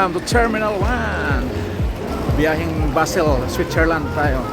Welcome to Terminal 1. Biyaheng Basel, Switzerland tayo.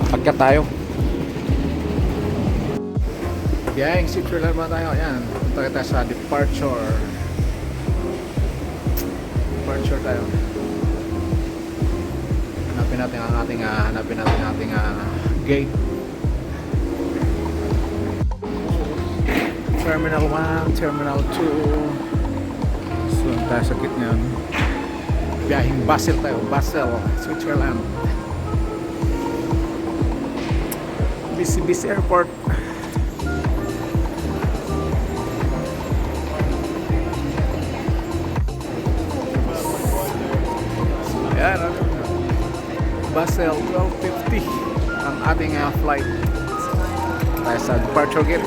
Pagka tayo. Biyaheng Switzerland ba tayo? Ayan, punta kita sa departure. Departure tayo. Hanapin natin ang ating gate. Terminal 1, Terminal 2. So, tayo sa gitna. Biyaheng Basel tayo. Basel, Switzerland. Busy airport. Ayan, Basel 12:50 ang ating flight. Tayo sa departure gate.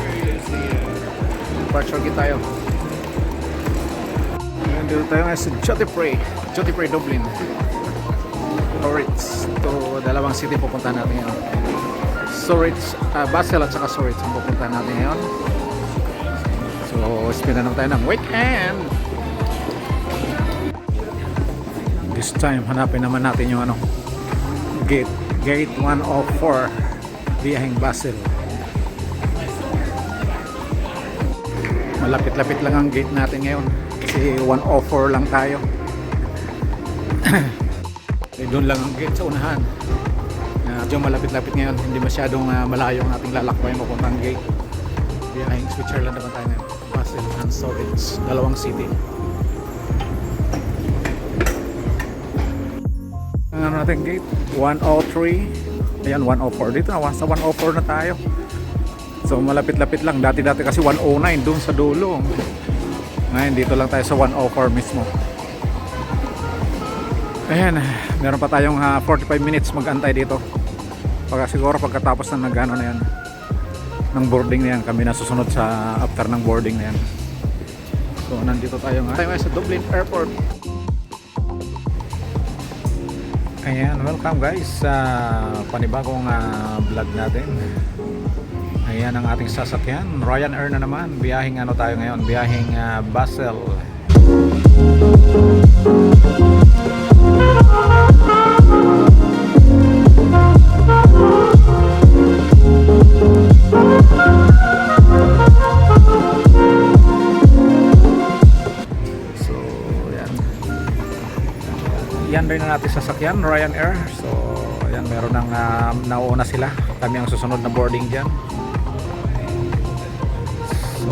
Departure gate tayo. Nandito tayo ngayon sa Duty Free Dublin. Zurich. Ito, dalawang city pupunta natin ngayon. Zurich, Basel at saka Zurich ang pupunta natin ngayon. So, spend na naman tayo ng weekend. This time, hanapin naman natin yung gate 104 biyaheng Basel. Malapit-lapit lang ang gate natin ngayon kasi 104 lang tayo. Doon lang ang gate sa unahan. Medyo malapit-lapit ngayon, hindi masyadong malayo ang ating lalakbay mapuntang gate. Biyaheng Switzerland naman tayo ngayon. Basel and Zurich, dalawang city. Ang natin gate 103. Ayan, 104 dito na, sa 104 na tayo. So malapit-lapit lang. Dati kasi 109 doon sa dulo. Ngayon dito lang tayo sa 104 mismo. Ayan, meron pa tayong 45 minutes mag-antay dito. Siguro pagkatapos na nag-ano na yan, ng boarding na yan, kami na susunod sa after ng boarding na yan. So nandito tayo sa Dublin Airport. Ayan, welcome guys sa panibagong vlog natin. Ayan ang ating sasakyan, EuroAirport na naman. Biyaheng tayo ngayon, biyaheng Basel. Yan rin na natin sasakyan, EuroAirport. So, ayan, meron ng nauna sila. Kami ang susunod na boarding dyan. So,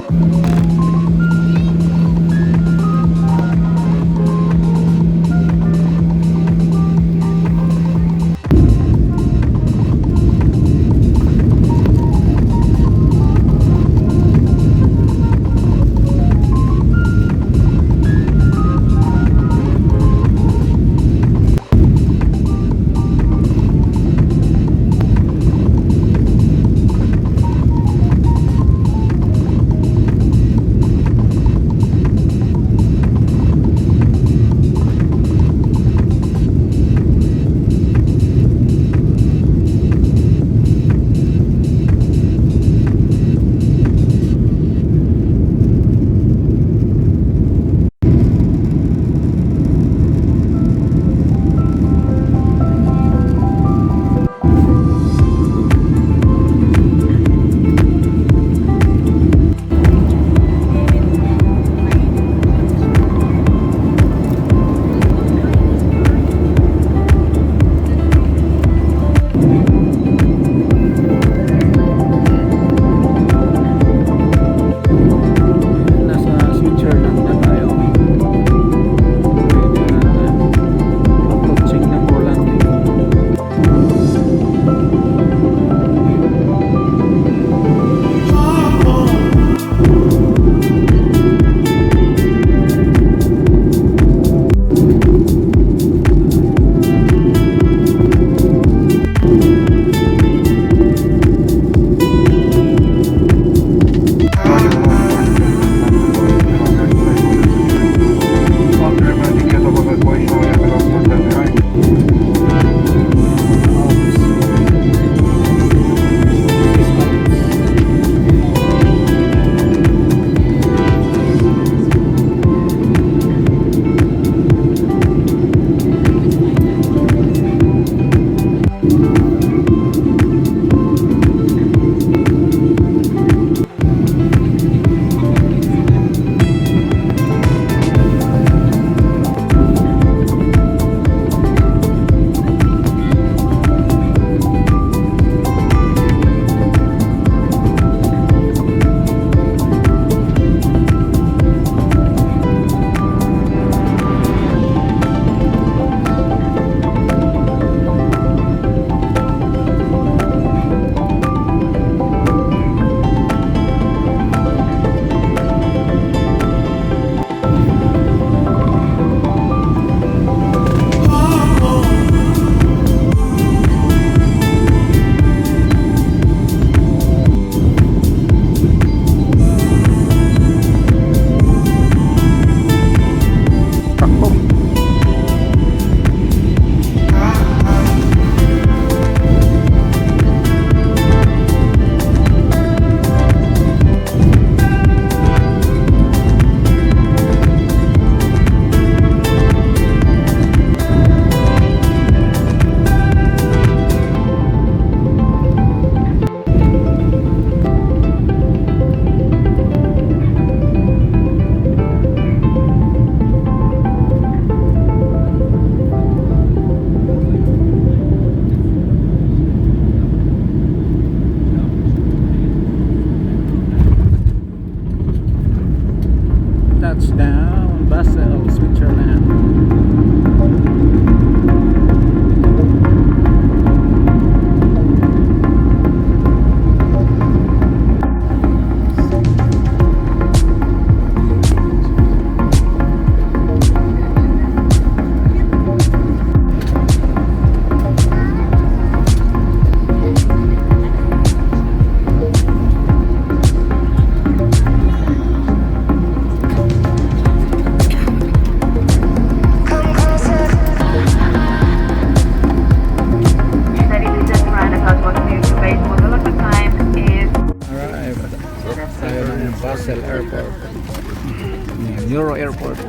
EuroAirport.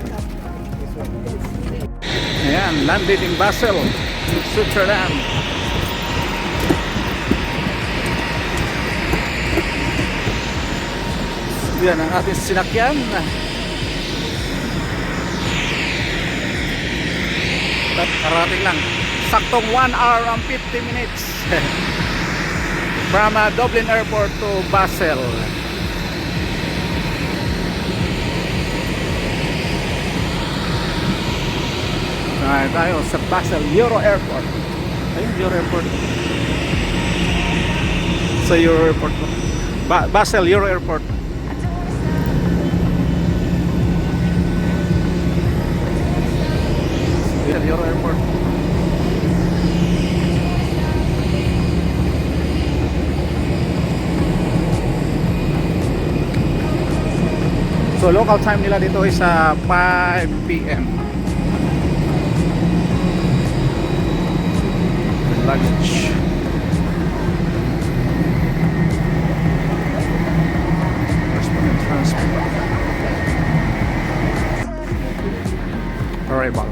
Ayan, landed in Basel, Switzerland. Yan ang ating sinakyan. Karating lang. Saktong 1 hour and 50 minutes from Dublin Airport to Basel. Tayo sa Basel EuroAirport. Ayun, EuroAirport. Sa EuroAirport. Basel EuroAirport. EuroAirport. So local time nila dito is 5 PM. Luggage. Transport. Arrival.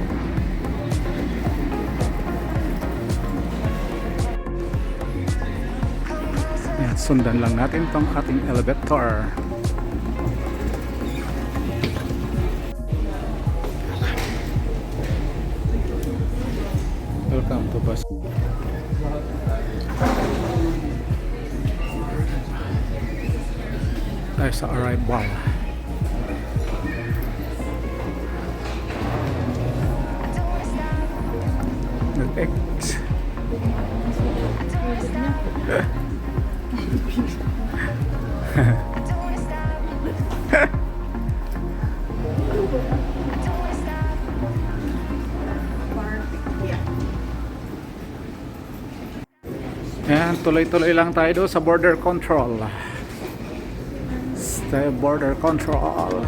Yan, sundan lang natin tong ating elevator. Welcome to bus. Tayo sa arrival. X. Yan, tuloy-tuloy lang tayo doon sa border control. Stay border control.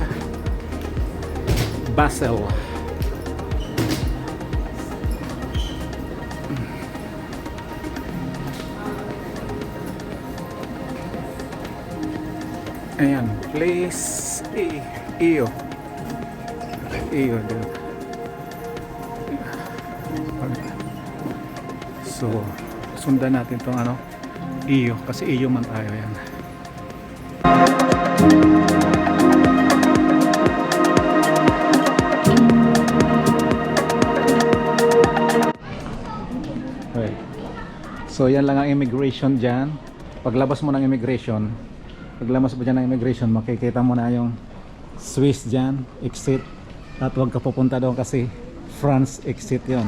Basel. Ayan, place EU. EU dito. So, sundan natin tong ano, EU kasi EU man tayo yan. Okay. So yan lang ang immigration dyan. Paglabas mo ng immigration, makikita mo na yung Swiss dyan, exit. At huwag ka pupunta doon kasi France exit yon.